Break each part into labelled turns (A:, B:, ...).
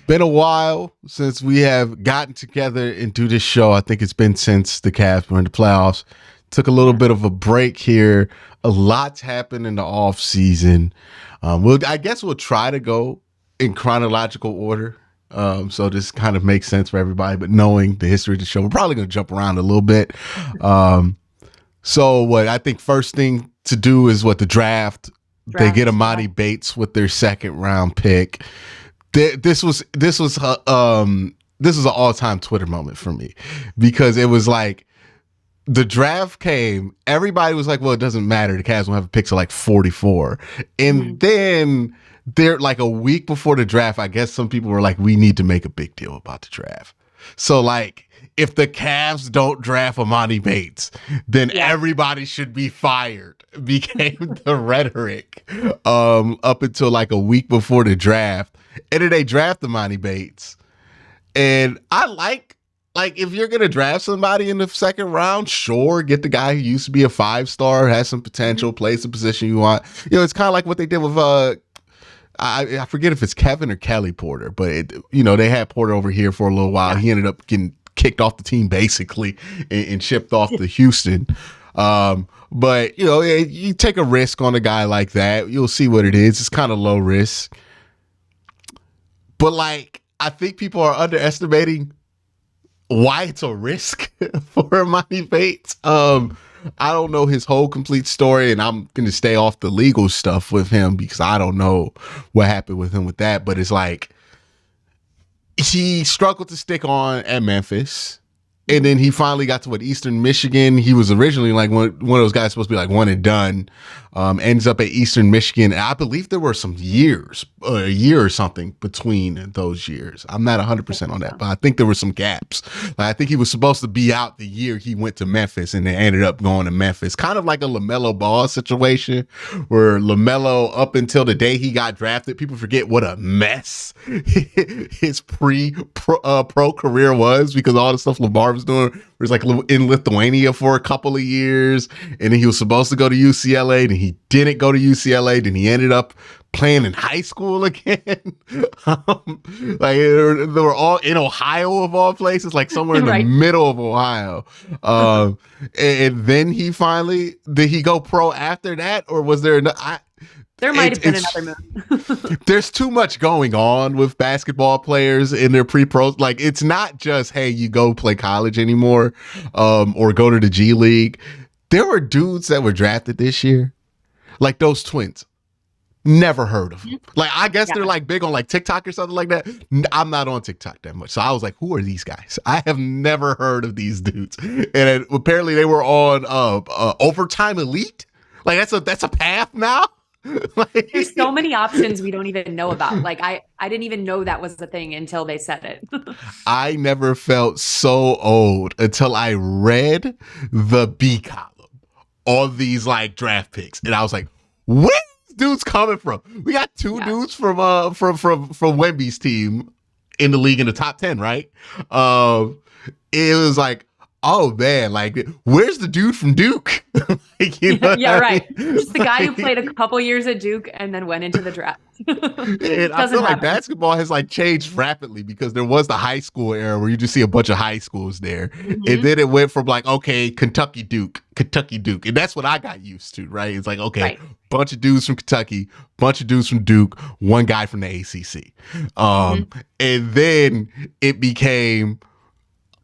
A: Been a while since we have gotten together and do this show. I think it's been since the Cavs were in the playoffs. Took a little
B: Yeah.
A: bit of a break here. A lot's happened in the off season. I guess we'll try to go in chronological order. So this kind of makes sense for everybody. But knowing the history of the show, we're probably going to jump around a little bit. So what I think first thing to do is the draft. They get Amani Bates with their second round pick. This was an all time Twitter moment for me because it was like the draft came. Everybody was like, "Well, it doesn't matter. The Cavs will have a pick to like 44," and then they're like a week before the draft. I guess some people were like, "We need to make a big deal about the draft." So like, if the Cavs don't draft Amani Bates, then everybody should be fired. Became the rhetoric up until like a week before the draft. And then they draft Amani Bates. And I like if you're gonna draft somebody in the second round, sure, get the guy who used to be a 5-star, has some potential, plays the position you want. It's kind of like what they did with I forget if it's Kevin or Kelly Porter, but they had Porter over here for a little while. He ended up getting kicked off the team basically and shipped off to Houston. But you take a risk on a guy like that, you'll see what it is. It's kind of low risk. But like, I think people are underestimating why it's a risk for Amani Bates. I don't know his whole complete story, and I'm going to stay off the legal stuff with him because I don't know what happened with him with that. But it's like he struggled to stick on at Memphis. And then he finally got to Eastern Michigan. He was originally like one of those guys supposed to be like one and done. Ends up at Eastern Michigan. And I believe there were some years, a year or something between those years. I'm not 100% on that, but I think there were some gaps. I think he was supposed to be out the year he went to Memphis and then ended up going to Memphis. Kind of like a LaMelo Ball situation where LaMelo, up until the day he got drafted, people forget what a mess his pro career was because all the stuff LeVar was doing. He was like in Lithuania for a couple of years, and then he was supposed to go to UCLA, and he didn't go to UCLA. Then he ended up playing in high school again. Like they were all in Ohio of all places, like somewhere in the middle of Ohio. And then did he go pro after that, or was there?
B: There might have been another move.
A: There's too much going on with basketball players in their pre-pros. Like, it's not just, hey, you go play college anymore, or go to the G League. There were dudes that were drafted this year, like those twins. Never heard of them. Like, I guess they're like big on like TikTok or something like that. I'm not on TikTok that much. So I was like, who are these guys? I have never heard of these dudes. And apparently they were on Overtime Elite. Like, that's a path now.
B: Like, there's so many options we don't even know about. Like I didn't even know that was the thing until they said it.
A: I never felt so old until I read the B column on these like draft picks, and I was like, "Where's these dudes coming from?" We got two dudes from Wemby's team in the league in the top 10, right? It was like, oh man, like, where's the dude from Duke? Like,
B: right. Just the guy who played a couple years at Duke and then went into the draft.
A: And I feel like basketball has like changed rapidly because there was the high school era where you just see a bunch of high schools there. And then it went from like, okay, Kentucky Duke. And that's what I got used to, right? It's like, okay, bunch of dudes from Kentucky, bunch of dudes from Duke, one guy from the ACC. And then it became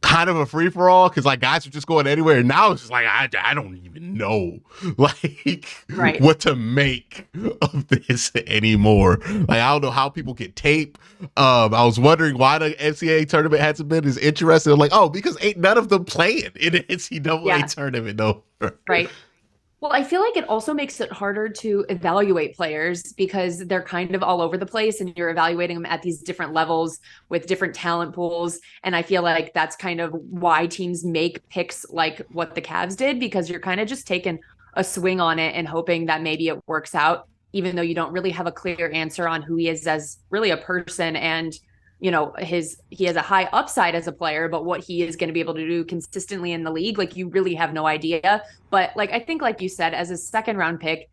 A: kind of a free for all because like guys are just going anywhere. And now it's just like I don't even know like what to make of this anymore. Like, I don't know how people get tape. I was wondering why the NCAA tournament hasn't been as interesting. I'm like, oh, because ain't none of them playing in the NCAA tournament. No,
B: right. Well, I feel like it also makes it harder to evaluate players because they're kind of all over the place and you're evaluating them at these different levels with different talent pools. And I feel like that's kind of why teams make picks like what the Cavs did, because you're kind of just taking a swing on it and hoping that maybe it works out, even though you don't really have a clear answer on who he is as really a person. And he has a high upside as a player, but what he is going to be able to do consistently in the league, like, you really have no idea. But like, I think, like you said, as a second round pick,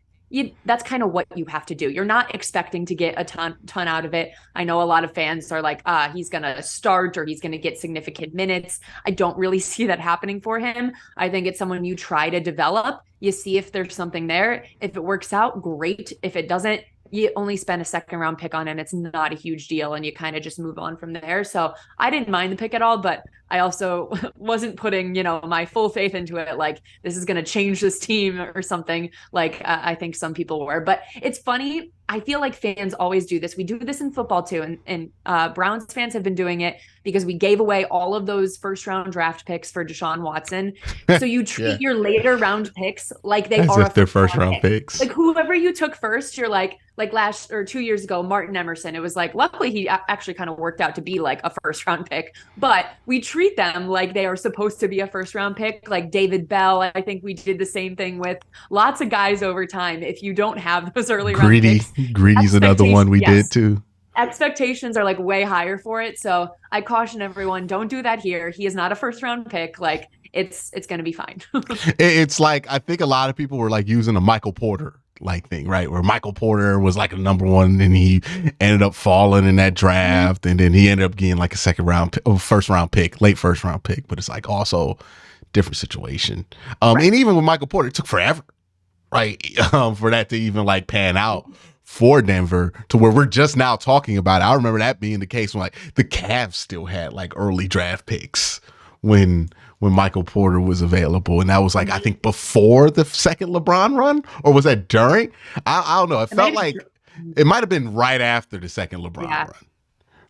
B: that's kind of what you have to do. You're not expecting to get a ton out of it. I know a lot of fans are like, he's going to start or he's going to get significant minutes. I don't really see that happening for him. I think it's someone you try to develop. You see if there's something there. If it works out, great. If it doesn't, you only spend a second round pick on him. It's not a huge deal. And you kind of just move on from there. So I didn't mind the pick at all, but I also wasn't putting, my full faith into it. Like this is going to change this team or something like I think some people were, but it's funny. I feel like fans always do this. We do this in football too. And Browns fans have been doing it because we gave away all of those first round draft picks for Deshaun Watson. So you treat your later round picks like they are
A: if they're first round picks.
B: Like whoever you took first, you're like last or 2 years ago, Martin Emerson. It was like, luckily he actually kind of worked out to be like a first round pick, but we treat them like they are supposed to be a first round pick. Like David Bell, I think we did the same thing with lots of guys over time. If you don't have those early round picks,
A: Greedy's another one we did too.
B: Expectations are like way higher for it. So I caution everyone, don't do that here. He is not a first round pick. Like it's going to be fine.
A: It's like, I think a lot of people were like using a Michael Porter like thing, right? Where Michael Porter was like a number one and he ended up falling in that draft. And then he ended up getting like a first round pick, late first round pick. But it's like also different situation. Right. And even with Michael Porter, it took forever, right? For that to even like pan out for Denver to where we're just now talking about it. I remember that being the case when like the Cavs still had like early draft picks when Michael Porter was available. And that was like, I think before the second LeBron run, or was that during? I don't know. It felt like it might've been right after the second LeBron run.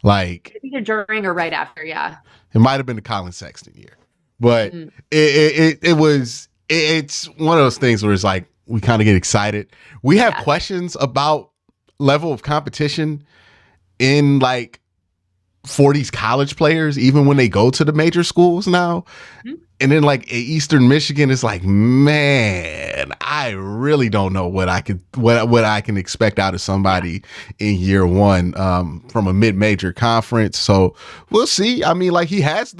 A: Like
B: either during or right after. Yeah.
A: It might've been the Colin Sexton year, but it's one of those things where it's like, we kind of get excited. We have questions about level of competition in like for these college players, even when they go to the major schools now. Mm-hmm. And then like Eastern Michigan is like, man, I really don't know what I can expect out of somebody in year one from a mid-major conference. So we'll see. I mean, like he has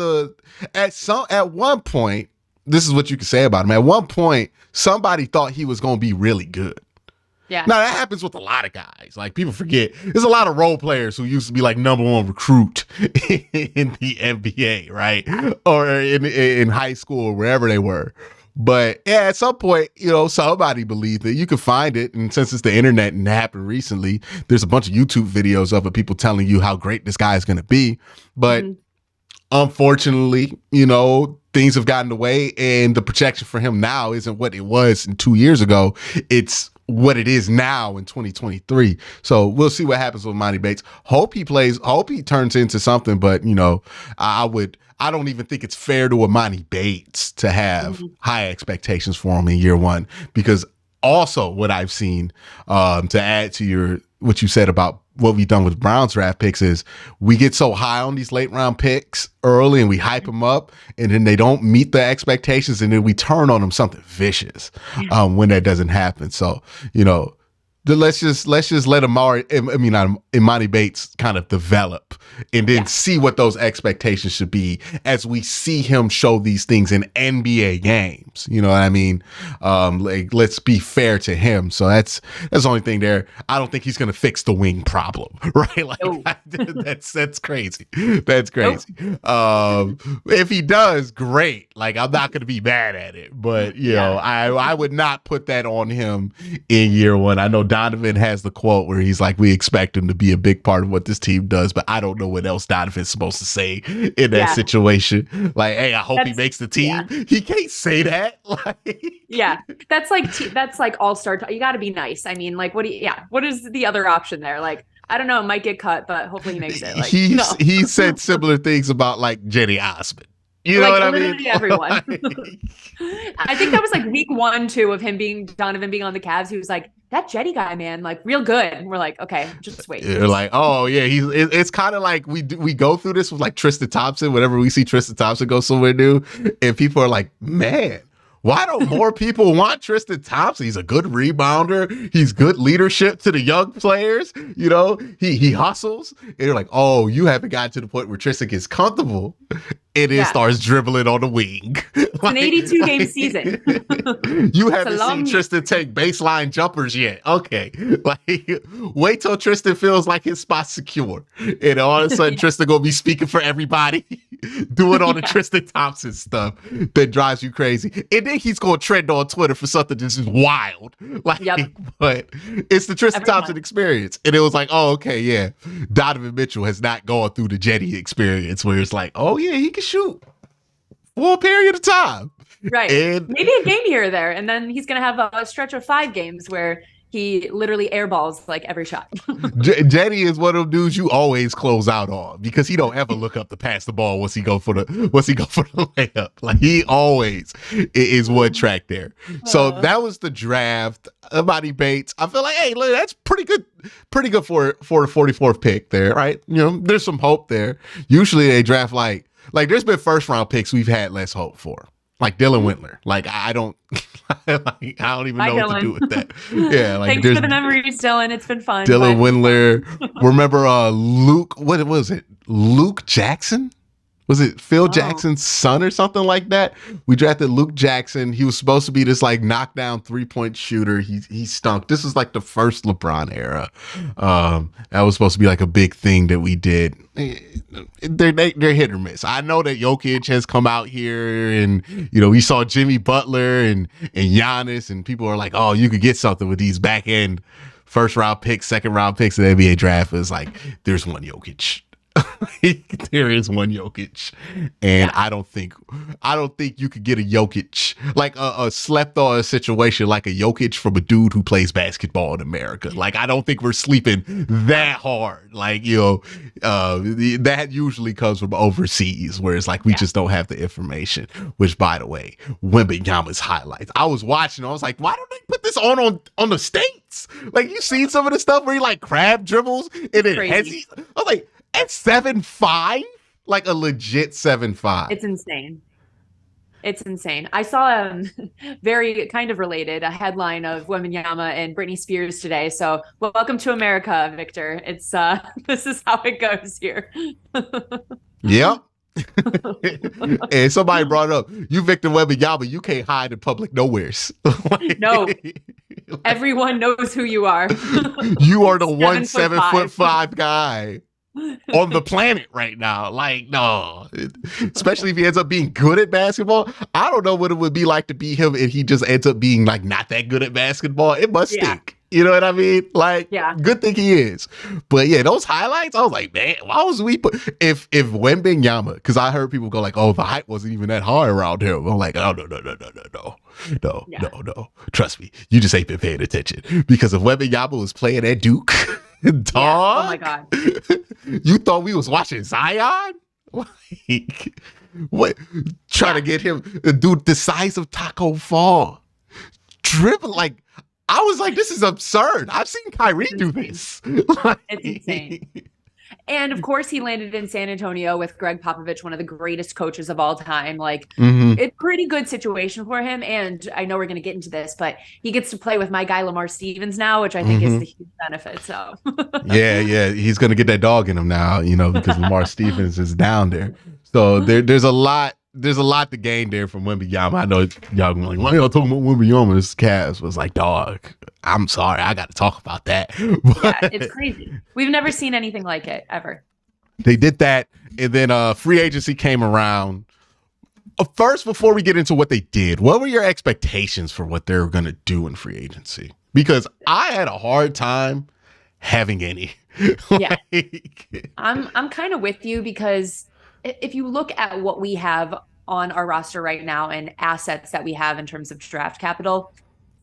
A: at one point, this is what you can say about him. At one point, somebody thought he was going to be really good.
B: Yeah.
A: Now that happens with a lot of guys. Like people forget, there's a lot of role players who used to be like number one recruit in the NBA, right? Or in high school or wherever they were. But yeah, at some point, somebody believed it. You can find it. And since it's the internet and it happened recently, there's a bunch of YouTube videos of it, people telling you how great this guy is going to be. But unfortunately, things have gotten away and the projection for him now isn't what it was 2 years ago. It's what it is now in 2023. So we'll see what happens with Monty Bates. Hope he turns into something, but I don't even think it's fair to Monty Bates to have high expectations for him in year one, because also what I've seen, to add to what you said about what we've done with Browns draft picks, is we get so high on these late round picks early and we hype them up, and then they don't meet the expectations, and then we turn on them something vicious when that doesn't happen. So, let's just let Imani Bates kind of develop and then see what those expectations should be as we see him show these things in NBA games. You know what I mean? Like, let's be fair to him. So that's the only thing there. I don't think he's going to fix the wing problem, right? Like that's crazy. That's crazy. If he does, great. Like, I'm not going to be mad at it, but I would not put that on him in year one. I know Donovan has the quote where he's like, we expect him to be a big part of what this team does, but I don't know what else Donovan's supposed to say in that situation. Like, hey, I hope he makes the team. Yeah. He can't say that.
B: That's like all-star. You got to be nice. I mean, like, what is the other option there? Like, I don't know, it might get cut, but hopefully he makes it. Like,
A: he said similar things about like Jenny Osmond. You know what I mean?
B: Literally everyone. I think that was like week 1, 2 of Donovan being on the Cavs. He was like, that Jetty guy, man, like real good. And we're like, okay, just wait.
A: You're like, oh yeah, it's kind of like we go through this with like Tristan Thompson. Whenever we see Tristan Thompson go somewhere new, and people are like, man, Why don't more people want Tristan Thompson? He's a good rebounder. He's good leadership to the young players. You know, he hustles. And you're like, oh, you haven't gotten to the point where Tristan gets comfortable and then starts dribbling on the wing.
B: It's an 82-game season.
A: You haven't seen Tristan take baseline jumpers yet. Okay. Like, wait till Tristan feels like his spot's secure. And all of a sudden, Tristan gonna be speaking for everybody, doing all the Tristan Thompson stuff that drives you crazy. And then he's gonna trend on Twitter for something that's just wild. Like, but it's the Tristan Thompson experience. And it was like, oh, okay, yeah. Donovan Mitchell has not gone through the Jetty experience where it's like, oh yeah, he can shoot for a period of time.
B: Right. And maybe a game here or there. And then he's going to have a stretch of 5 games where he literally airballs like every shot.
A: Jetty is one of those dudes you always close out on because he don't ever look up to pass the ball once he go for the layup. Like he always is one track there. So that was the draft. Amani Bates. I feel like, hey, look, that's pretty good for the 44th pick there, right? You know, there's some hope there. Usually they draft like there's been first round picks we've had less hope for. Like Dylan Windler. Like I don't I don't even know what to do with that. Yeah, like
B: thanks for the memories, Dylan. It's been fun.
A: Dylan Windler. Remember Luke, what was it? Luke Jackson? Was it Phil Jackson's son or something like that? We drafted Luke Jackson. He was supposed to be this like knockdown 3-point shooter. He stunk. This is like the first LeBron era. That was supposed to be like a big thing that we did. They're hit or miss. I know that Jokic has come out here and, you know, we saw Jimmy Butler and Giannis and people are like, oh, you could get something with these back end first round picks, second round picks in the NBA draft. It's like, there's one Jokic. There is one Jokic, and I don't think you could get a Jokic like a slept on situation like a Jokic from a dude who plays basketball in America. Like I don't think we're sleeping that hard. Like, you know, that usually comes from overseas where it's like we just don't have the information. Which, by the way, Wembanyama's highlights. I was watching. I was like, why don't they put this on the States? Like you seen some of the stuff where he like crab dribbles and then I was like. At 7'5", like a legit 7'5".
B: It's insane. It's insane. I saw very kind of related a headline of Wembanyama and Britney Spears today. So welcome to America, Victor. It's this is how it goes here.
A: Yep. And somebody brought up, you Victor Wembanyama, you can't hide in public nowheres.
B: No. Everyone knows who you are.
A: You are the 7'5" guy on the planet right now. Like, no, especially if he ends up being good at basketball. I don't know what it would be like to be him if he just ends up being like not that good at basketball. It must stink. You know what I mean? Like, good thing he is. But yeah, those highlights, I was like, man, why was we put if Wembanyama, because I heard people go like, oh, the hype wasn't even that high around him. I'm like, oh no. Trust me, you just ain't been paying attention. Because if Wembanyama was playing at Duke, dog,
B: oh my God.
A: You thought we was watching Zion? Like, what? Trying to get him, dude, the size of Taco Fall. Dribble, like, I was like, this is absurd. I've seen Kyrie do this. Like,
B: it's insane. And of course, he landed in San Antonio with Greg Popovich, one of the greatest coaches of all time. Like, it's a pretty good situation for him. And I know we're going to get into this, but he gets to play with my guy, Lamar Stevens now, which I think is the huge benefit. So,
A: yeah. He's going to get that dog in him now, you know, because Lamar Stevens is down there. So there's a lot. There's a lot to gain there from Wembanyama. I know y'all like, why y'all talking about Wembanyama? This CAVS was like, dog, I'm sorry, I got to talk about that.
B: Yeah, it's crazy. We've never seen anything like it ever.
A: They did that, and then free agency came around. First, before we get into what they did, what were your expectations for what they were going to do in free agency? Because I had a hard time having any.
B: Yeah, I'm kind of with you because if you look at what we have on our roster right now and assets that we have in terms of draft capital,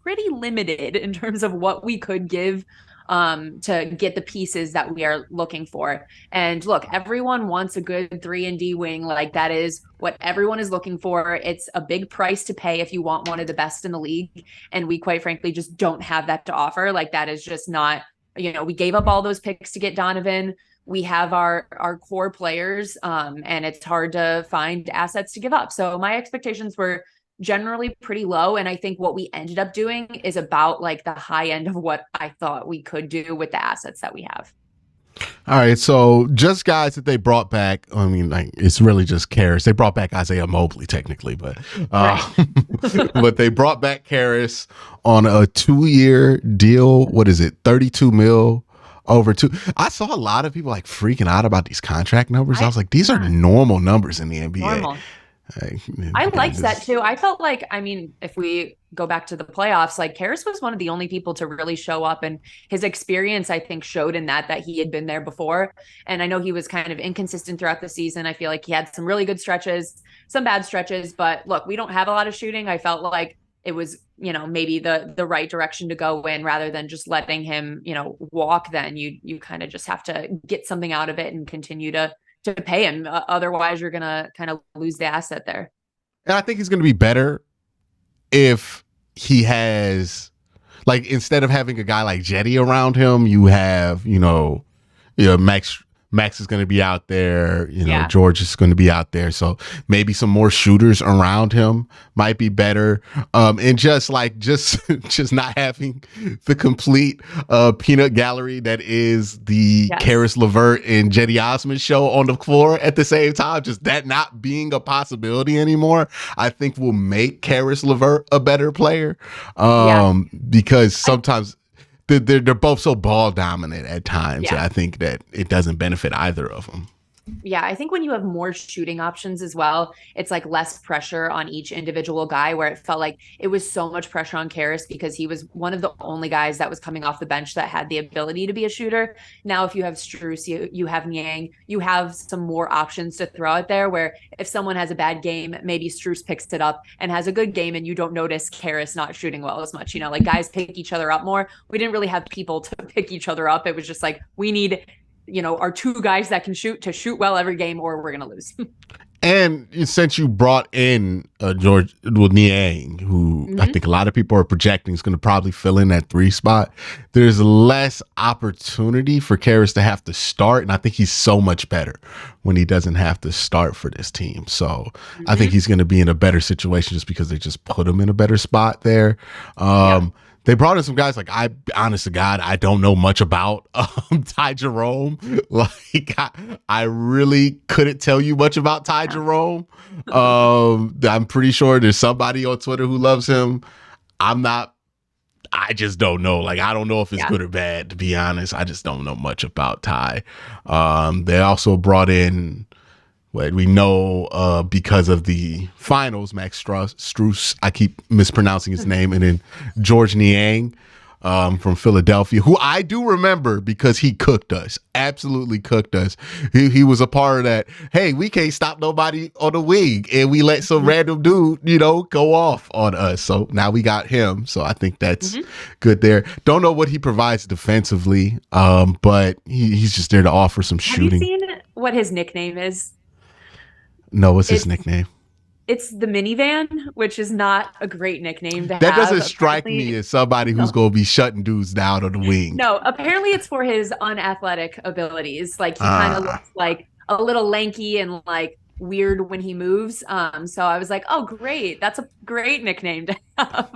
B: pretty limited in terms of what we could give to get the pieces that we are looking for. And look, everyone wants a good 3-and-D wing. Like that is what everyone is looking for. It's a big price to pay if you want one of the best in the league. And we quite frankly just don't have that to offer. Like that is just not, you know, we gave up all those picks to get Donovan. We have our core players and it's hard to find assets to give up. So my expectations were generally pretty low. And I think what we ended up doing is about like the high end of what I thought we could do with the assets that we have.
A: All right, so just guys that they brought back. I mean, like it's really just Karras. They brought back Isaiah Mobley technically, but
B: Right.
A: but they brought back Karras on a 2-year deal. What is it? 32 mil over two. I saw a lot of people like freaking out about these contract numbers. I was like, these are normal numbers in the NBA.
B: Normal. I liked that too. I felt like, I mean, if we go back to the playoffs, like Karras was one of the only people to really show up, and his experience, I think, showed in that he had been there before. And I know he was kind of inconsistent throughout the season. I feel like he had some really good stretches, some bad stretches, but look, we don't have a lot of shooting. I felt like it was, maybe the right direction to go in rather than just letting him, walk. Then you kind of just have to get something out of it and continue to pay him. Otherwise, you're going to kind of lose the asset there.
A: And I think he's going to be better if he has, like, instead of having a guy like Jetty around him, you have, Max is going to be out there. George is going to be out there. So maybe some more shooters around him might be better. And just not having the complete peanut gallery that is the Karis LeVert and Jetty Osman show on the floor at the same time, just that not being a possibility anymore, I think will make Karis LeVert a better player. Because sometimes they're both so ball dominant at times. Yeah. I think that it doesn't benefit either of them.
B: Yeah, I think when you have more shooting options as well, it's like less pressure on each individual guy, where it felt like it was so much pressure on Karras because he was one of the only guys that was coming off the bench that had the ability to be a shooter. Now, if you have Strus, you have Niang, you have some more options to throw out there, where if someone has a bad game, maybe Strus picks it up and has a good game and you don't notice Karras not shooting well as much. Like guys pick each other up more. We didn't really have people to pick each other up. It was just like, we need our two guys that can shoot to shoot well every game, or we're going to lose.
A: And since you brought in George Niang, who I think a lot of people are projecting is going to probably fill in that 3 spot, there's less opportunity for Karras to have to start. And I think he's so much better when he doesn't have to start for this team. So I think he's going to be in a better situation just because they just put him in a better spot there. They brought in some guys like, honest to God, I don't know much about Ty Jerome. Like, I really couldn't tell you much about Ty Jerome. I'm pretty sure there's somebody on Twitter who loves him. I just don't know. Like, I don't know if it's good or bad, to be honest. I just don't know much about Ty. They also brought in, what we know because of the finals, Max Strus, I keep mispronouncing his name, and then George Niang from Philadelphia, who I do remember because he cooked us, absolutely cooked us. He was a part of that. Hey, we can't stop nobody on the wing, and we let some random dude, go off on us. So now we got him. So I think that's good there. Don't know what he provides defensively, but he's just there to offer some shooting.
B: Have you seen what his nickname is?
A: No, what's his nickname?
B: It's the minivan, which is not a great nickname to have.
A: That doesn't strike me as somebody who's going to be shutting dudes down on the wing.
B: No, apparently it's for his unathletic abilities. Like, he kind of looks like a little lanky and like weird when he moves. So I was like, oh, great. That's a great nickname to have.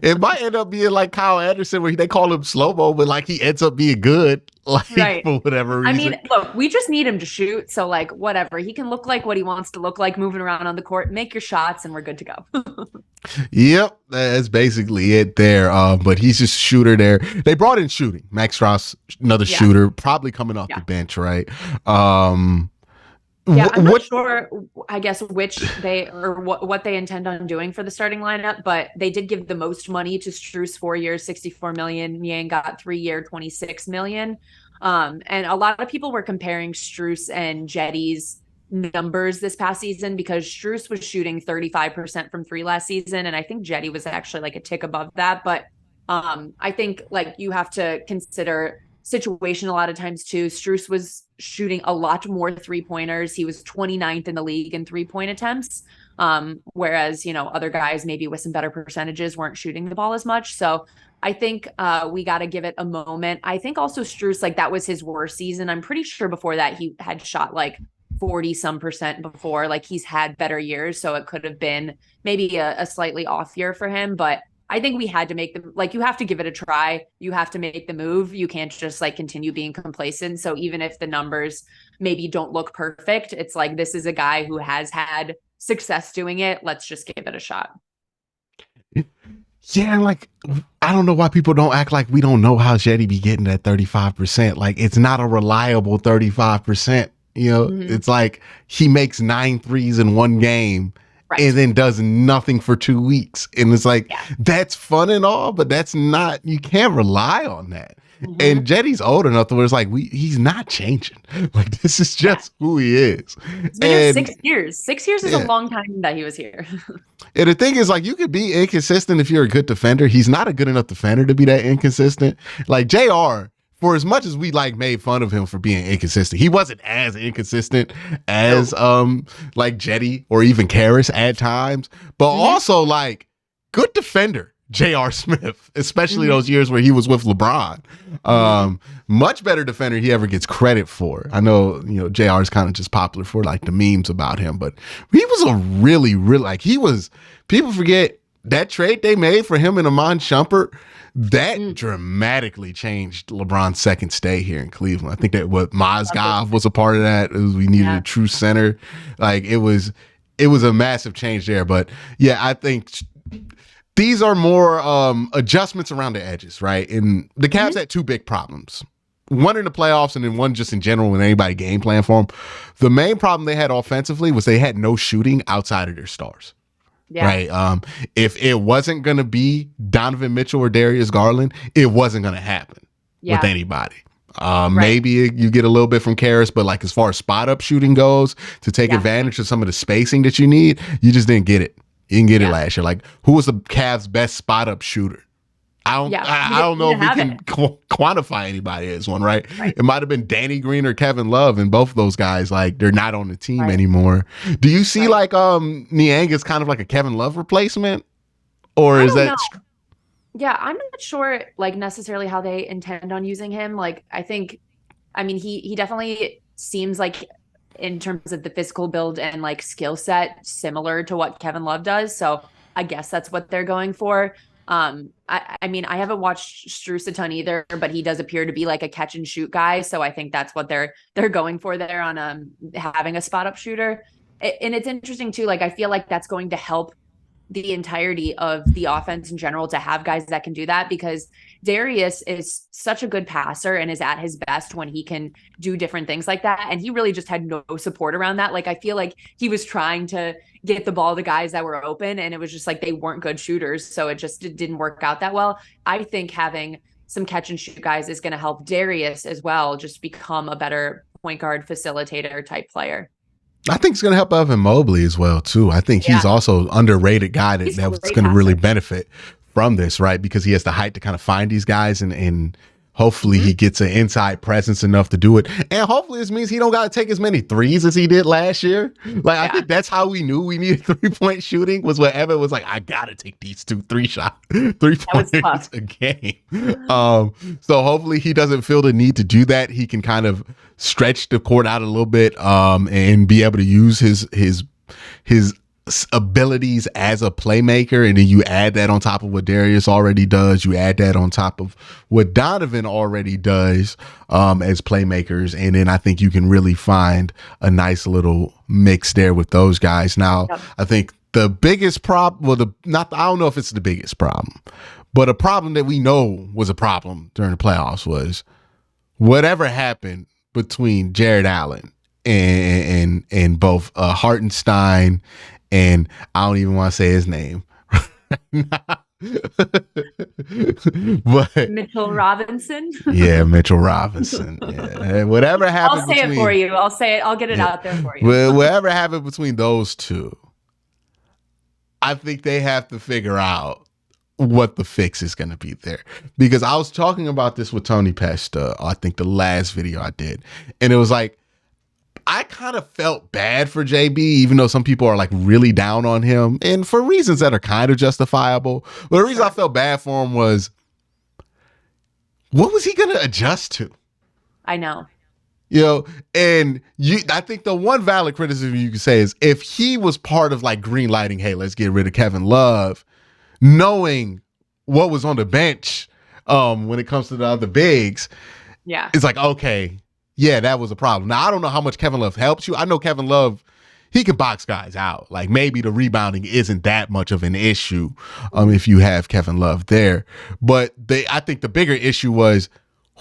A: It might end up being like Kyle Anderson, where they call him slow-mo, but like he ends up being good, like for whatever reason.
B: I mean, look, we just need him to shoot. So like, whatever. He can look like what he wants to look like moving around on the court, make your shots, and we're good to go.
A: Yep, that's basically it there. But he's just a shooter there. They brought in shooting. Max Strus, another shooter, probably coming off the bench, right?
B: I'm not sure, I guess, which they or what they intend on doing for the starting lineup, but they did give the most money to Strus, 4 years, $64 million. Niang got 3-year, $26 million. And a lot of people were comparing Strus and Jetty's numbers this past season, because Strus was shooting 35% from 3 last season, and I think Jetty was actually like a tick above that. But I think like you have to consider situation a lot of times too. Strus was shooting a lot more 3-pointers. He was 29th in the league in 3-point attempts. Whereas, other guys maybe with some better percentages weren't shooting the ball as much. So I think we got to give it a moment. I think also Strus, like that was his worst season. I'm pretty sure before that he had shot like 40 some percent before. Like he's had better years. So it could have been maybe a slightly off year for him. But I think we had to make them, like, you have to give it a try. You have to make the move. You can't just like continue being complacent. So even if the numbers maybe don't look perfect, it's like, this is a guy who has had success doing it. Let's just give it a shot.
A: Yeah, like I don't know why people don't act like we don't know how Jetty be getting that 35%. Like it's not a reliable 35%. You know, it's like he makes 9 threes in one game and then does nothing for 2 weeks. And it's like, that's fun and all, but that's not, you can't rely on that. And Jetty's old enough to where it's like, he's not changing. Like, this is just who he is.
B: It's been here 6 years. 6 years is a long time that he was here.
A: And the thing is, like, you could be inconsistent if you're a good defender. He's not a good enough defender to be that inconsistent. Like, JR, for as much as we like made fun of him for being inconsistent, he wasn't as inconsistent as like Jetty or even Karras at times, but also like good defender. J.R. Smith, especially those years where he was with LeBron. Much better defender he ever gets credit for. I know, you know, JR is kind of just popular for like the memes about him, but he was a really, like people forget that trade they made for him and Iman Shumpert, that dramatically changed LeBron's second stay here in Cleveland. I think that what Mozgov was a part of that. We needed a true center. Like it was a massive change there. But yeah, I think these are more adjustments around the edges, right? And the Cavs had 2 big problems. One in the playoffs and then one just in general when anybody game plan for them. The main problem they had offensively was they had no shooting outside of their stars. Yeah. Right. If it wasn't going to be Donovan Mitchell or Darius Garland, it wasn't going to happen with anybody. Maybe you get a little bit from Karras, but like as far as spot up shooting goes, to take advantage of some of the spacing that you need, you just didn't get it. You didn't get it last year. Like who was the Cavs' best spot up shooter? I don't know if we can quantify anybody as one, right? It might have been Danny Green or Kevin Love, and both of those guys, like, they're not on the team anymore. Do you see like Niang is kind of like a Kevin Love replacement, or is that?
B: Yeah, I'm not sure like necessarily how they intend on using him. Like, I mean, he definitely seems like in terms of the physical build and like skill set similar to what Kevin Love does. So I guess that's what they're going for. I mean, I haven't watched Strus a ton either, but he does appear to be like a catch and shoot guy. So I think that's what they're going for there on having a spot up shooter. And it's interesting too. Like, I feel like that's going to help the entirety of the offense in general to have guys that can do that, because Darius is such a good passer and is at his best when he can do different things like that. And he really just had no support around that. Like, I feel like he was trying to get the ball to guys that were open, and it was just like they weren't good shooters. So it didn't work out that well. I think having some catch and shoot guys is going to help Darius as well, just become a better point guard facilitator type player.
A: I think it's going to help Evan Mobley as well, too. I think he's also underrated guy that's going to really benefit from this, right? Because he has the height to kind of find these guys, and hopefully he gets an inside presence enough to do it. And hopefully this means he don't got to take as many threes as he did last year. Like, I think that's how we knew we needed 3-point shooting, was when Evan was like, I got to take these 3-pointers a game. So hopefully he doesn't feel the need to do that. He can kind of stretch the court out a little bit and be able to use his abilities as a playmaker, and then you add that on top of what Darius already does. You add that on top of what Donovan already does as playmakers, and then I think you can really find a nice little mix there with those guys. Now, I think the biggest problem, I don't know if it's the biggest problem, but a problem that we know was a problem during the playoffs was whatever happened between Jared Allen and both Hartenstein and I don't even want to say his name. But
B: Mitchell Robinson.
A: Yeah, Mitchell Robinson. Yeah. Whatever happened.
B: I'll say it for you. I'll say it. I'll get it out there for you.
A: Whatever happened between those two, I think they have to figure out what the fix is going to be there. Because I was talking about this with Tony Pesta, I think the last video I did, and it was like, I kind of felt bad for JB, even though some people are like really down on him, and for reasons that are kind of justifiable. But the reason I felt bad for him was, what was he going to adjust to?
B: I know.
A: You know, and I think the one valid criticism you could say is if he was part of like green lighting, hey, let's get rid of Kevin Love, knowing what was on the bench when it comes to the other bigs,
B: yeah,
A: it's like, okay, yeah, that was a problem. Now, I don't know how much Kevin Love helps you. I know Kevin Love, he can box guys out. Like maybe the rebounding isn't that much of an issue if you have Kevin Love there. But I think the bigger issue was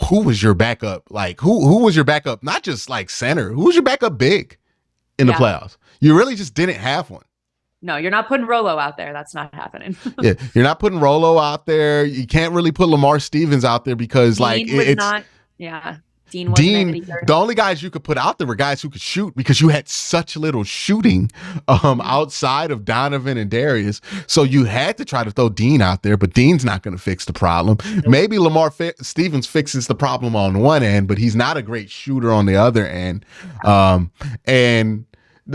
A: who was your backup? Like who was your backup? Not just like center. Who was your backup big in the playoffs? You really just didn't have one.
B: No, you're not putting Rolo out there. That's not happening.
A: Yeah, you're not putting Rolo out there. You can't really put Lamar Stevens out there because
B: Dean
A: it's
B: not. Yeah, Dean wasn't
A: the only guys you could put out there were guys who could shoot because you had such little shooting outside of Donovan and Darius. So you had to try to throw Dean out there, but Dean's not going to fix the problem. Maybe Lamar Stevens fixes the problem on one end, but he's not a great shooter on the other end. And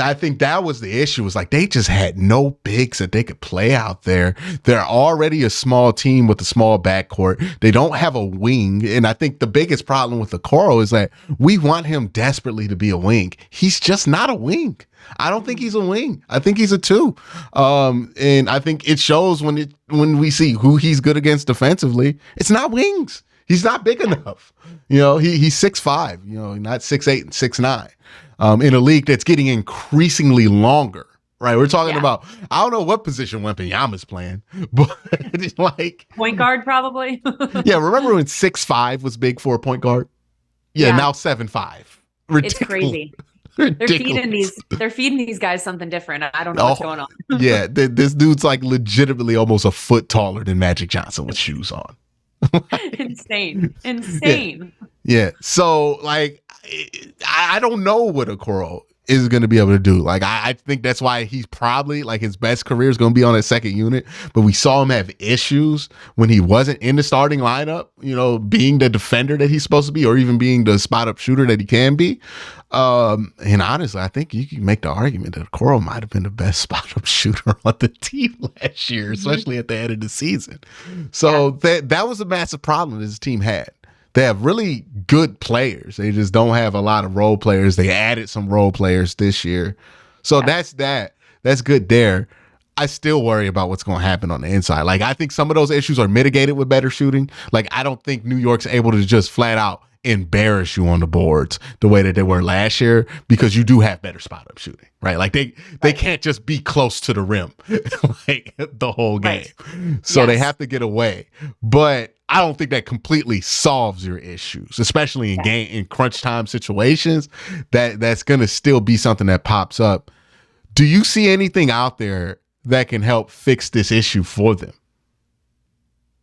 A: I think that was the issue, was like they just had no bigs that they could play out there. They're already a small team with a small backcourt. They don't have a wing. And I think the biggest problem with Okoro is that we want him desperately to be a wing. He's just not a wing. I don't think he's a wing. I think he's a 2. And I think it shows when we see who he's good against defensively. It's not wings. He's not big enough. You know, he's 6'5", you know, not 6'8" and 6'9". In a league that's getting increasingly longer, right? We're talking about, I don't know what position Wembanyama's playing, but it's like
B: point guard probably.
A: Yeah, remember when 6'5" was big for a point guard? Yeah. Now 7'5".
B: It's crazy. They're feeding these guys something different. I don't know what's going on.
A: Yeah, this dude's like legitimately almost a foot taller than Magic Johnson with shoes on.
B: Insane.
A: Yeah. So like, I don't know what Okoro is going to be able to do. Like, I think that's why he's probably like his best career is going to be on that second unit. But we saw him have issues when he wasn't in the starting lineup, you know, being the defender that he's supposed to be, or even being the spot up shooter that he can be. And honestly, I think you can make the argument that Okoro might have been the best spot up shooter on the team last year, especially at the end of the season. So that was a massive problem that his team had. They have really good players. They just don't have a lot of role players. They added some role players this year. So that's good there. I still worry about what's going to happen on the inside. Like, I think some of those issues are mitigated with better shooting. Like, I don't think New York's able to just flat out embarrass you on the boards the way that they were last year, because you do have better spot up shooting, right? Like they can't just be close to the rim like the whole game. So they have to get away. But I don't think that completely solves your issues, especially in crunch time situations. That's going to still be something that pops up. Do you see anything out there that can help fix this issue for them?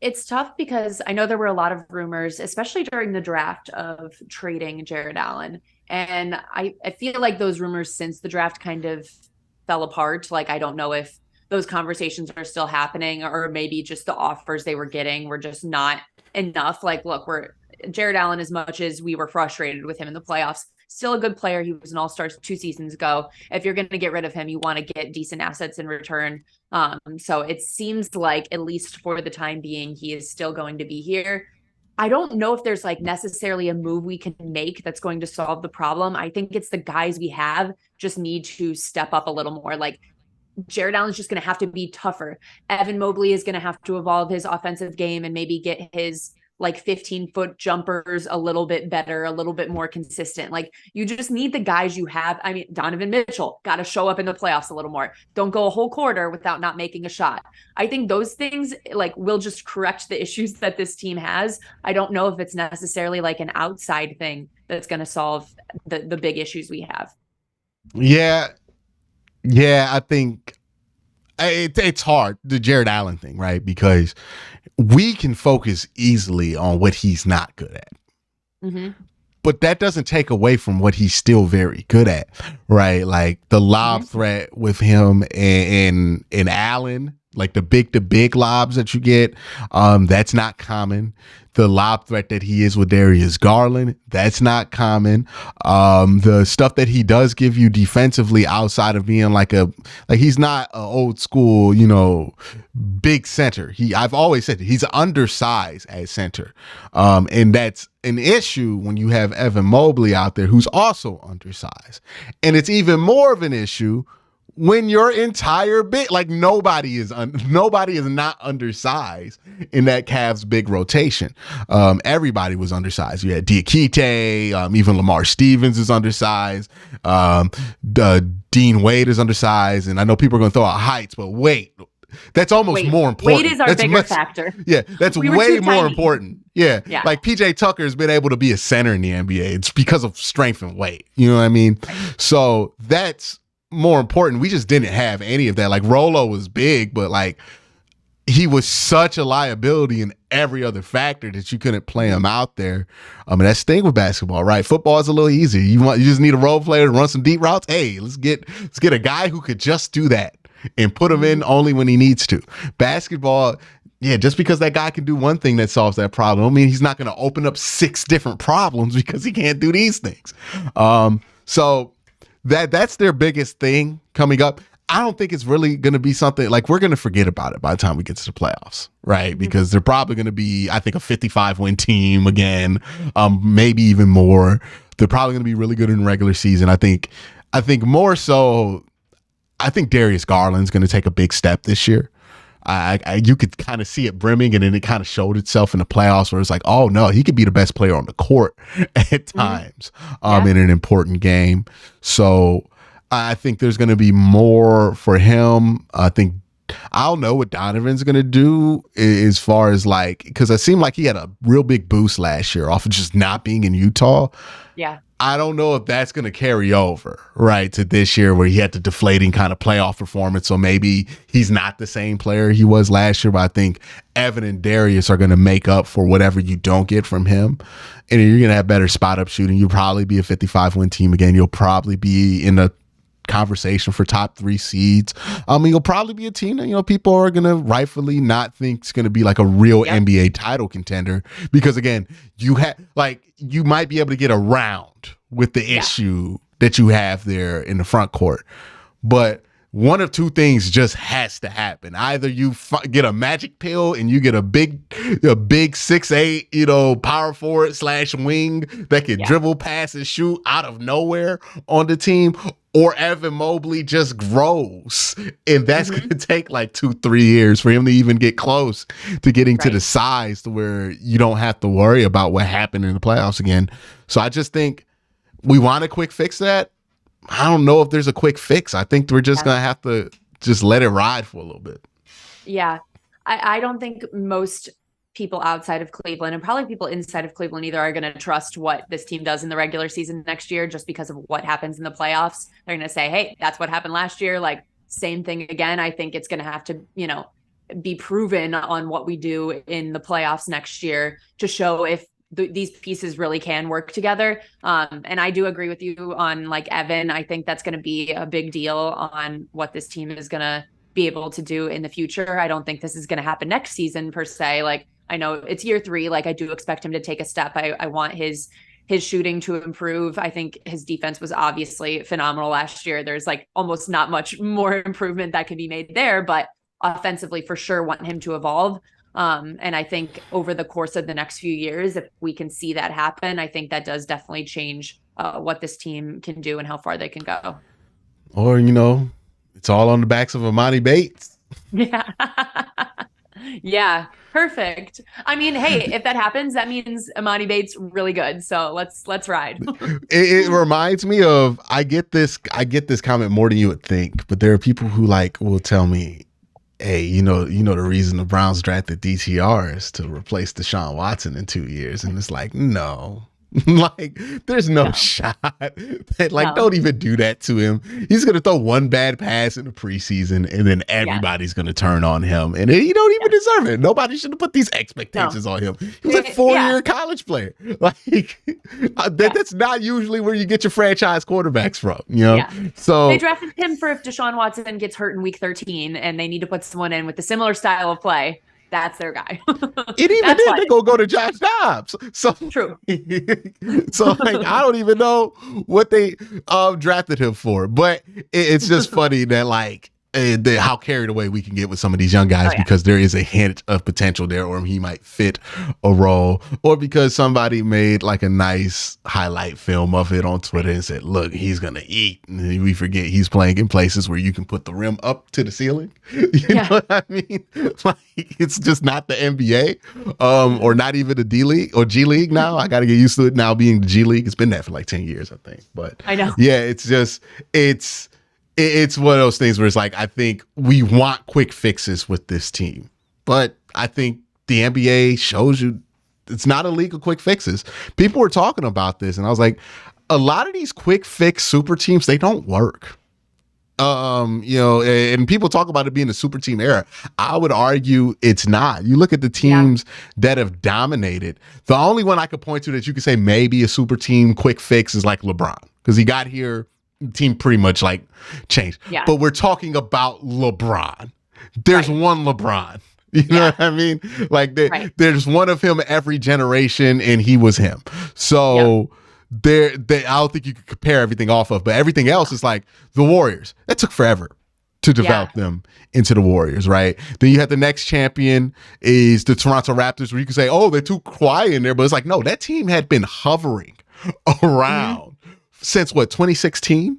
B: It's tough because I know there were a lot of rumors, especially during the draft, of trading Jared Allen. And I feel like those rumors since the draft kind of fell apart. Like, I don't know if those conversations are still happening, or maybe just the offers they were getting were just not enough. Like, look, Jared Allen, as much as we were frustrated with him in the playoffs, still a good player. He was an all-star 2 seasons ago. If you're going to get rid of him, you want to get decent assets in return. So it seems like, at least for the time being, he is still going to be here. I don't know if there's like necessarily a move we can make that's going to solve the problem. I think it's the guys we have just need to step up a little more. Like, Jared Allen's just going to have to be tougher. Evan Mobley is going to have to evolve his offensive game and maybe get his like 15-foot jumpers a little bit better, a little bit more consistent. Like, you just need the guys you have. I mean, Donovan Mitchell got to show up in the playoffs a little more. Don't go a whole quarter without not making a shot. I think those things like will just correct the issues that this team has. I don't know if it's necessarily like an outside thing that's going to solve the big issues we have.
A: Yeah, I think it's hard, the Jared Allen thing, right? Because we can focus easily on what he's not good at. Mm-hmm. But that doesn't take away from what he's still very good at, right? Like the lob threat with him and Allen like the big lobs that you get, that's not common. The lob threat that he is with Darius Garland, that's not common. The stuff that he does give you defensively outside of being like he's not an old school, big center. I've always said he's undersized at center. And that's an issue when you have Evan Mobley out there who's also undersized. And it's even more of an issue when your entire nobody is not undersized in that Cavs big rotation. Everybody was undersized. You had Diakite, even Lamar Stevens is undersized. Dean Wade is undersized, and I know people are going to throw out heights, but that's almost more important.
B: Weight is our bigger factor.
A: Yeah, that's way more important. Yeah, like PJ Tucker has been able to be a center in the NBA. It's because of strength and weight. You know what I mean? Right. So that's more important. We just didn't have any of that. Like Rolo was big, but he was such a liability in every other factor that you couldn't play him out there. And that's the thing with basketball, right? Football is a little easier. You just need a role player to run some deep routes. Hey, let's get a guy who could just do that and put him in only when he needs to. Basketball, just because that guy can do one thing that solves that problem, I mean, he's not going to open up 6 different problems because he can't do these things. So that's their biggest thing coming up. I don't think it's really going to be something we're going to forget about it by the time we get to the playoffs, right? Because they're probably going to be, I think, a 55-win team again, maybe even more. They're probably going to be really good in the regular season. I think more so, I think Darius Garland's going to take a big step this year. You could kind of see it brimming, and then it kind of showed itself in the playoffs where it's like, oh no, he could be the best player on the court at times in an important game. So I think there's going to be more for him. I don't know what Donovan's going to do as far as because it seemed like he had a real big boost last year off of just not being in Utah.
B: Yeah.
A: I don't know if that's going to carry over, right, to this year where he had the deflating kind of playoff performance. So maybe he's not the same player he was last year, but I think Evan and Darius are going to make up for whatever you don't get from him. And you're going to have better spot up shooting. You'll probably be a 55-win team again. You'll probably be in a conversation for top 3 seeds. You'll probably be a team that, people are going to rightfully not think it's going to be a real NBA title contender because again, you might be able to get around with the issue that you have there in the front court, but one of two things just has to happen. Either you get a magic pill and you get a big 6'8", power forward / wing that can dribble, pass, and shoot out of nowhere on the team, or Evan Mobley just grows. And that's going to take 2-3 years for him to even get close to getting to the size to where you don't have to worry about what happened in the playoffs again. So I just think we want a quick fix to that. I don't know if there's a quick fix. I think we're just going to have to just let it ride for a little bit.
B: Yeah. I don't think most people outside of Cleveland and probably people inside of Cleveland either are going to trust what this team does in the regular season next year just because of what happens in the playoffs. They're going to say, hey, that's what happened last year. Same thing again. I think it's going to have to, be proven on what we do in the playoffs next year to show if these pieces really can work together. And I do agree with you on Evan. I think that's going to be a big deal on what this team is going to be able to do in the future. I don't think this is going to happen next season per se. I know it's year 3. I do expect him to take a step. I want his shooting to improve. I think his defense was obviously phenomenal last year. There's almost not much more improvement that can be made there, but offensively for sure want him to evolve. And I think over the course of the next few years, if we can see that happen, I think that does definitely change what this team can do and how far they can go.
A: Or, it's all on the backs of Emoni Bates.
B: Yeah. Yeah. Perfect. I mean, hey, if that happens, that means Emoni Bates really good. So let's ride.
A: It reminds me of, I get this comment more than you would think, but there are people who will tell me, hey, the reason the Browns drafted DTR is to replace Deshaun Watson in 2 years. And it's no, Like, there's no shot. Like, don't even do that to him. He's gonna throw one bad pass in the preseason, and then everybody's gonna turn on him, and he don't even deserve it. Nobody should have put these expectations on him. He was a 4-year college player. Like, that's not usually where you get your franchise quarterbacks from. You know,
B: so they drafted him for if Deshaun Watson gets hurt in week 13, and they need to put someone in with a similar style of play. That's their guy.
A: It even did. They're gonna go to Josh Dobbs. So
B: true.
A: So like, I don't even know what they drafted him for, but it's just funny that like how carried away we can get with some of these young guys because there is a hint of potential there, or he might fit a role, or because somebody made like a nice highlight film of it on Twitter and said, look, he's gonna eat, and we forget he's playing in places where you can put the rim up to the ceiling. You know what I mean? Like, it's just not the NBA, or not even the D League or G League now. I got to get used to it now being the G League. It's been that for like 10 years, I think. But
B: I know.
A: Yeah, it's one of those things where it's like, I think we want quick fixes with this team, but I think the NBA shows you it's not a league of quick fixes. People were talking about this, and I was like, a lot of these quick fix super teams, they don't work. You know, and people talk about it being a super team era. I would argue it's not. You look at the teams that have dominated. The only one I could point to that you could say maybe a super team quick fix is like LeBron, because he got here, the team pretty much like changed. Yeah. But we're talking about LeBron. There's one LeBron. You know what I mean? Like there's one of him every generation, and he was him. So I don't think you could compare everything off of, but everything else is like the Warriors. That took forever to develop them into the Warriors, right? Then you have the next champion is the Toronto Raptors, where you can say, oh, they're too quiet in there, but it's like, no, that team had been hovering around since what, 2016?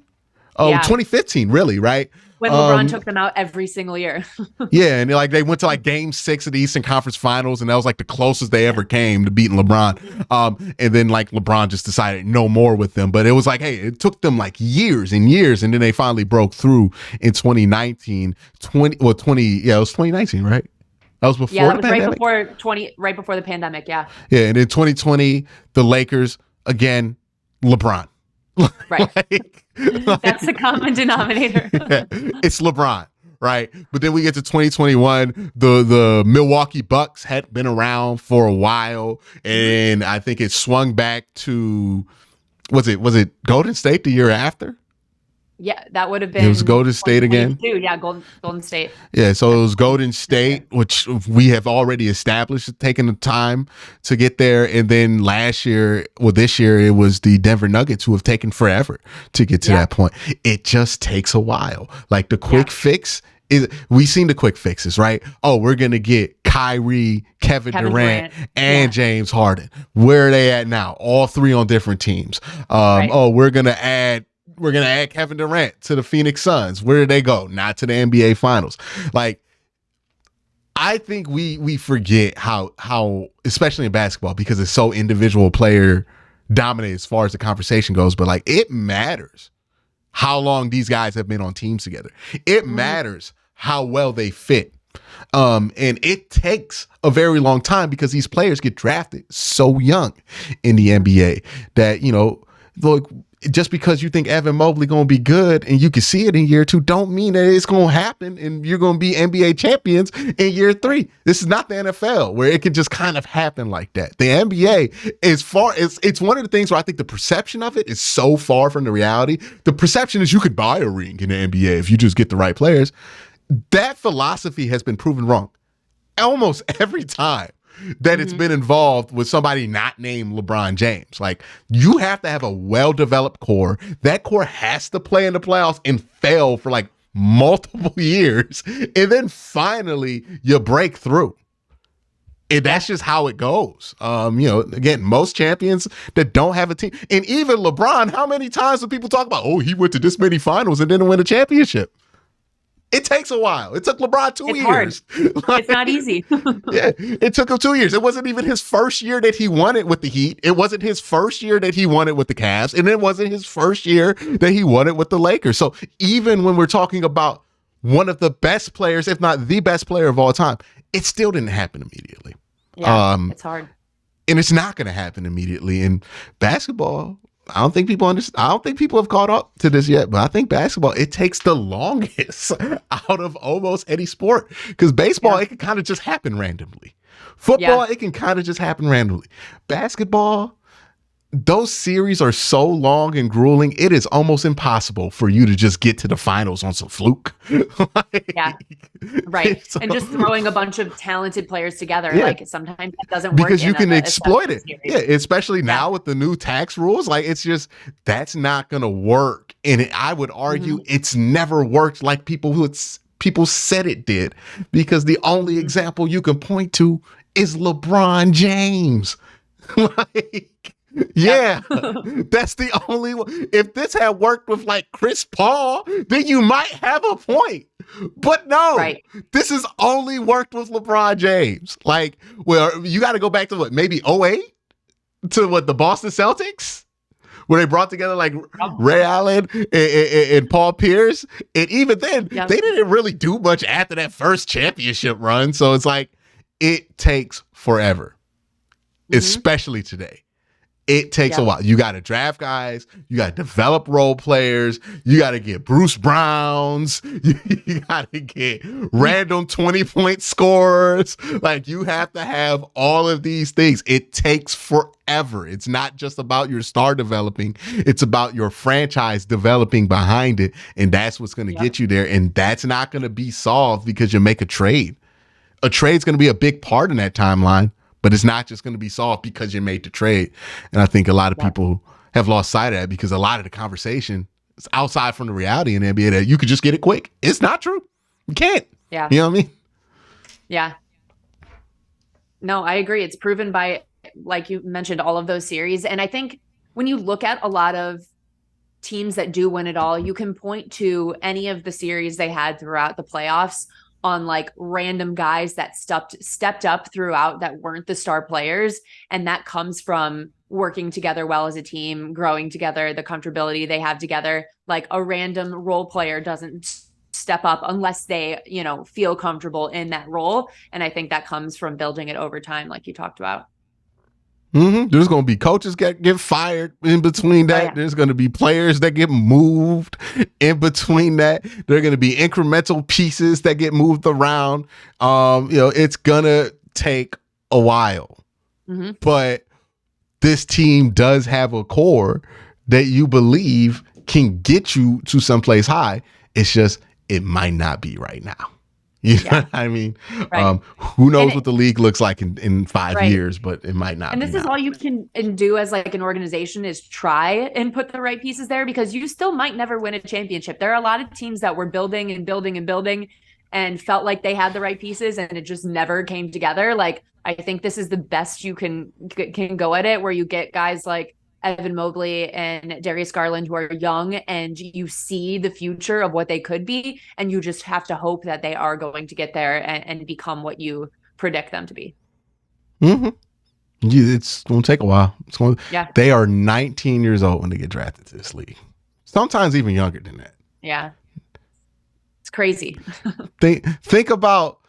A: Oh, 2015, really, right?
B: When LeBron took them out every single year.
A: And they went to like game 6 of the Eastern Conference Finals, and that was like the closest they ever came to beating LeBron. And then like LeBron just decided no more with them. But it was like, hey, it took them like years and years, and then they finally broke through in 2019. It was 2019, right? That was before the pandemic?
B: right before the pandemic,
A: Yeah, and in 2020, the Lakers, again, LeBron.
B: Right. That's the common denominator.
A: It's LeBron, right? But then we get to 2021, the Milwaukee Bucks had been around for a while, and I think it swung back to, was it Golden State the year after?
B: Yeah, that would have been.
A: It was Golden State again.
B: Yeah, Golden State.
A: Yeah, so it was Golden State, which we have already established, taking the time to get there. And then this year, it was the Denver Nuggets, who have taken forever to get to that point. It just takes a while. Like the quick fix is, we've seen the quick fixes, right? Oh, we're gonna get Kyrie, Kevin Durant, and James Harden. Where are they at now? All three on different teams. Oh, we're gonna add Kevin Durant to the Phoenix Suns. Where did they go? Not to the NBA Finals. Like, I think we forget how, especially in basketball, because it's so individual player dominated as far as the conversation goes, but like, it matters how long these guys have been on teams together. It matters how well they fit. And it takes a very long time, because these players get drafted so young in the NBA that, you know, look, just because you think Evan Mobley going to be good and you can see it in year 2, don't mean that it's going to happen and you're going to be NBA champions in year 3. This is not the NFL, where it can just kind of happen like that. The NBA, it's one of the things where I think the perception of it is so far from the reality. The perception is you could buy a ring in the NBA if you just get the right players. That philosophy has been proven wrong almost every time that it's been involved with somebody not named LeBron James. Like, you have to have a well-developed core. That core has to play in the playoffs and fail for like multiple years. And then finally you break through. And that's just how it goes. You know, again, most champions that don't have a team, and even LeBron, how many times do people talk about, oh, he went to this many finals and didn't win a championship? It takes a while. It took LeBron 2 years.
B: It's not easy.
A: Yeah, it took him 2 years. It wasn't even his first year that he won it with the Heat. It wasn't his first year that he won it with the Cavs. And it wasn't his first year that he won it with the Lakers. So even when we're talking about one of the best players, if not the best player of all time, it still didn't happen immediately.
B: Yeah, it's hard.
A: and it's not going to happen immediately. In basketball, I don't think people understand. I don't think people have caught up to this yet, but I think basketball, it takes the longest out of almost any sport, because baseball, it can kind of just happen randomly. Football, it can kind of just happen randomly. Basketball, those series are so long and grueling, it is almost impossible for you to just get to the finals on some fluke.
B: Right. And just throwing a bunch of talented players together, like sometimes it doesn't work.
A: Because you can exploit it. Yeah, especially now with the new tax rules. Like, it's just, that's not going to work. And I would argue it's never worked like people said it did, because the only example you can point to is LeBron James. That's the only one. If this had worked with like Chris Paul, then you might have a point. But no, this has only worked with LeBron James. Like, well, you got to go back to what, maybe 08 to what, the Boston Celtics, where they brought together like Ray Allen and Paul Pierce. And even then, they didn't really do much after that first championship run. So it's like, it takes forever, especially today. It takes a while. You got to draft guys. You got to develop role players. You got to get Bruce Browns. You got to get random 20-point scorers. Like, you have to have all of these things. It takes forever. It's not just about your star developing. It's about your franchise developing behind it. And that's what's going to get you there. And that's not going to be solved because you make a trade. A trade's going to be a big part in that timeline. But it's not just going to be solved because you made the trade. And I think a lot of people have lost sight of that, because a lot of the conversation is outside from the reality in the NBA that you could just get it quick. It's not true. You can't.
B: Yeah.
A: You know what I mean?
B: Yeah. No, I agree. It's proven by, like you mentioned, all of those series. And I think when you look at a lot of teams that do win it all, you can point to any of the series they had throughout the playoffs on like random guys that stepped up throughout that weren't the star players. And that comes from working together well as a team, growing together, the comfortability they have together. Like, a random role player doesn't step up unless they, feel comfortable in that role. And I think that comes from building it over time, like you talked about.
A: There's going to be coaches get fired in between that. There's going to be players that get moved in between that. There are going to be incremental pieces that get moved around. It's going to take a while. But this team does have a core that you believe can get you to someplace high. It's just, it might not be right now. You know what I mean? Who knows what the league looks like in 5 years, but it might not.
B: And this is all you can do as like an organization, is try and put the right pieces there, because you still might never win a championship. There are a lot of teams that were building and building and building and felt like they had the right pieces, and it just never came together. Like, I think this is the best you can go at it, where you get guys like Evan Mobley and Darius Garland, who are young, and you see the future of what they could be, and you just have to hope that they are going to get there and become what you predict them to be.
A: It's going to take a while. They are 19 years old when they get drafted to this league. Sometimes even younger than that.
B: Yeah. It's crazy.
A: Think about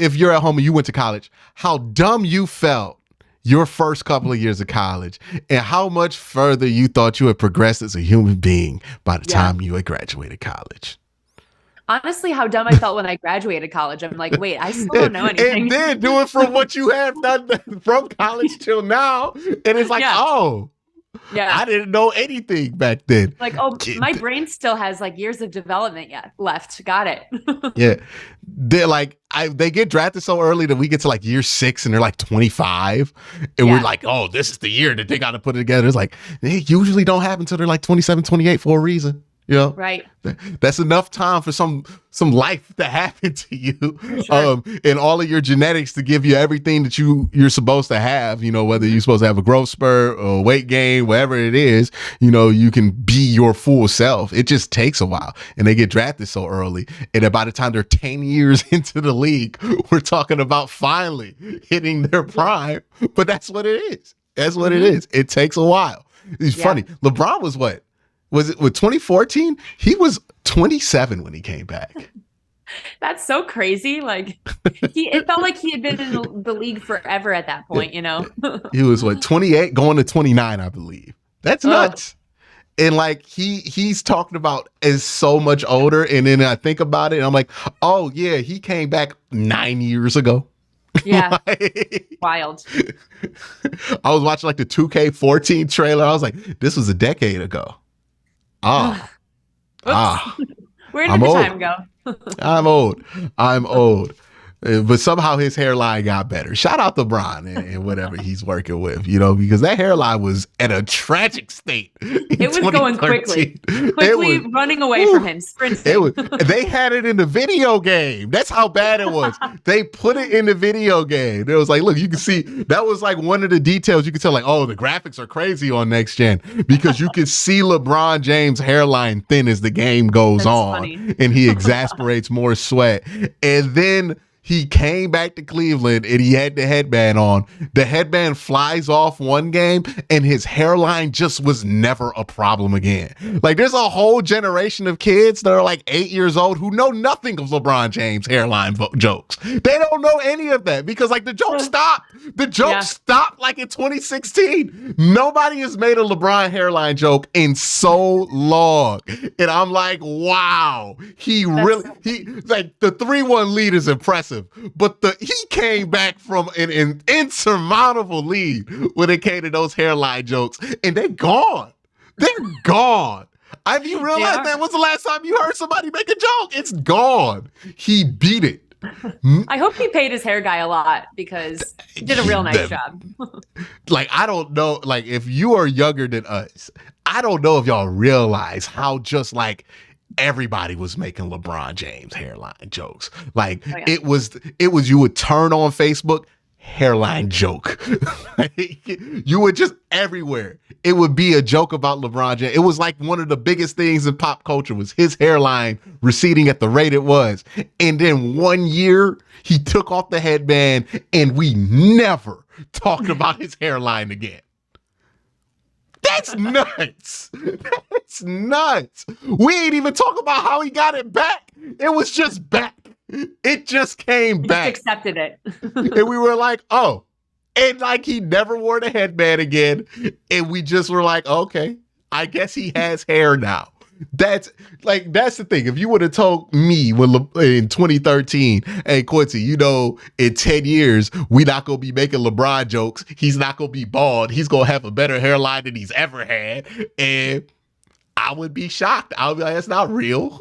A: if you're at home and you went to college, how dumb you felt your first couple of years of college, and how much further you thought you had progressed as a human being by the time you had graduated college.
B: Honestly, how dumb I felt when I graduated college. I'm like, wait, I still don't know anything.
A: And then do it from what you have done from college till now. And it's like, I didn't know anything back then.
B: Like, my brain still has like years of development left. Got it.
A: They're like, they get drafted so early that we get to like year 6 and they're like 25. And we're like, oh, this is the year that they got to put it together. It's like, they usually don't happen until they're like 27, 28 for a reason.
B: Right.
A: That's enough time for some life to happen to you, and all of your genetics to give you everything that you're supposed to have. Whether you're supposed to have a growth spurt or weight gain, whatever it is, you can be your full self. It just takes a while, and they get drafted so early, and then by the time they're 10 years into the league, we're talking about finally hitting their prime. But that's what it is. That's what it is. It takes a while. It's funny. LeBron was what? Was it with 2014? He was 27 when he came back.
B: That's so crazy. Like it felt like he had been in the league forever at that point, you know?
A: He was what, 28 going to 29, I believe. That's nuts. And like he's talking about as so much older, and then I think about it and I'm like, oh yeah, he came back 9 years ago.
B: Yeah. Like, wild.
A: I was watching like the 2K14 trailer. I was like, this was a decade ago. Where
B: did the time go?
A: I'm old. But somehow his hairline got better. Shout out to Bron and whatever he's working with, you know, because that hairline was at a tragic state.
B: It was going quickly running away from him, sprinting.
A: They had it in the video game. That's how bad it was. They put it in the video game. It was like, look, you can see that was like one of the details you could tell, like, oh, the graphics are crazy on next gen, because you could see LeBron James' hairline thin as the game goes on. Funny. And he exasperates more sweat. And then he came back to Cleveland and he had the headband on. The headband flies off one game and his hairline just was never a problem again. Like, there's a whole generation of kids that are like 8 years old who know nothing of LeBron James hairline jokes. They don't know any of that because like the joke stopped. The joke stopped like in 2016. Nobody has made a LeBron hairline joke in so long. And I'm like, wow, he like the 3-1 lead is impressive. But he came back from an insurmountable lead when it came to those hairline jokes, and they're gone. They're gone. Have you realized that? When's the last time you heard somebody make a joke? It's gone. He beat it.
B: I hope he paid his hair guy a lot because he did a real nice job.
A: Like, I don't know. Like, if you are younger than us, I don't know if y'all realize how just like everybody was making LeBron James hairline jokes. Like, it was you would turn on Facebook, hairline joke. You would just everywhere. It would be a joke about LeBron James. It was like one of the biggest things in pop culture was his hairline receding at the rate it was. And then 1 year he took off the headband and we never talked about his hairline again. That's nuts. That's nuts. We ain't even talk about how he got it back. It was just back. It just came back.
B: Just accepted it.
A: And we were like, oh. And like he never wore the headband again. And we just were like, okay, I guess he has hair now. That's the thing. If you would have told me in 2013, hey, Quincy, you know, in 10 years, we not going to be making LeBron jokes. He's not going to be bald. He's going to have a better hairline than he's ever had. And I would be shocked. I would be like, that's not real.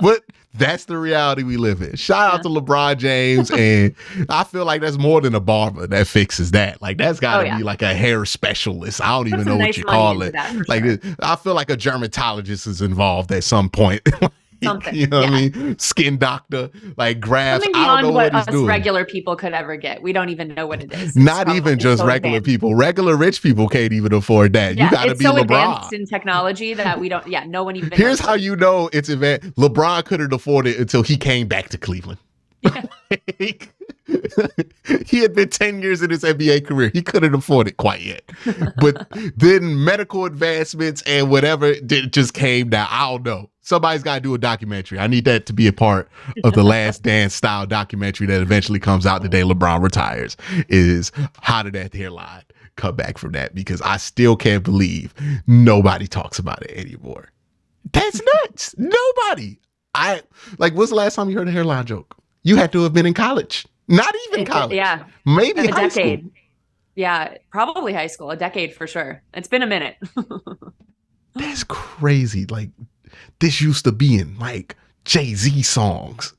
A: But that's the reality we live in. Shout out to LeBron James. And I feel like that's more than a barber that fixes that. Like, that's got to be like a hair specialist. I don't even know what you call it. Like, I feel like a dermatologist is involved at some point.
B: Something.
A: You know what I mean? Skin doctor, like grabs.
B: Something beyond what us regular people could ever get. We don't even know what it is.
A: Not even just regular people. Regular rich people can't even afford that. You got to be LeBron. It's so advanced
B: in technology that we don't. Yeah, no one even.
A: Here's how you know it's advanced. LeBron couldn't afford it until he came back to Cleveland. Yeah. He had been 10 years in his NBA career. He couldn't afford it quite yet. But then medical advancements and whatever just came down. I don't know. Somebody's got to do a documentary. I need that to be a part of the Last Dance style documentary that eventually comes out the day LeBron retires, is how did that hairline come back from that? Because I still can't believe nobody talks about it anymore. That's nuts. Nobody. When's the last time you heard a hairline joke? You had to have been in college. Not even college.
B: Yeah.
A: Maybe
B: a
A: high
B: decade.
A: School.
B: Yeah, probably high school. A decade for sure. It's been a minute.
A: That's crazy. Like, this used to be in like Jay-Z songs.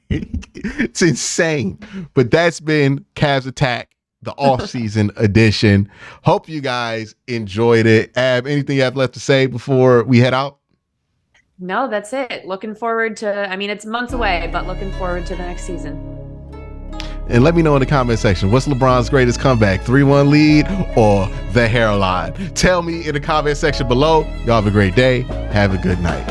A: It's insane. But that's been CAVS AttacQ, the off-season edition. Hope you guys enjoyed it. Ab, anything you have left to say before we head out?
B: No, that's it. Looking forward to, I mean, it's months away, but looking forward to the next season.
A: And let me know in the comment section, what's LeBron's greatest comeback? 3-1 lead or the hairline? Tell me in the comment section below. Y'all have a great day. Have a good night.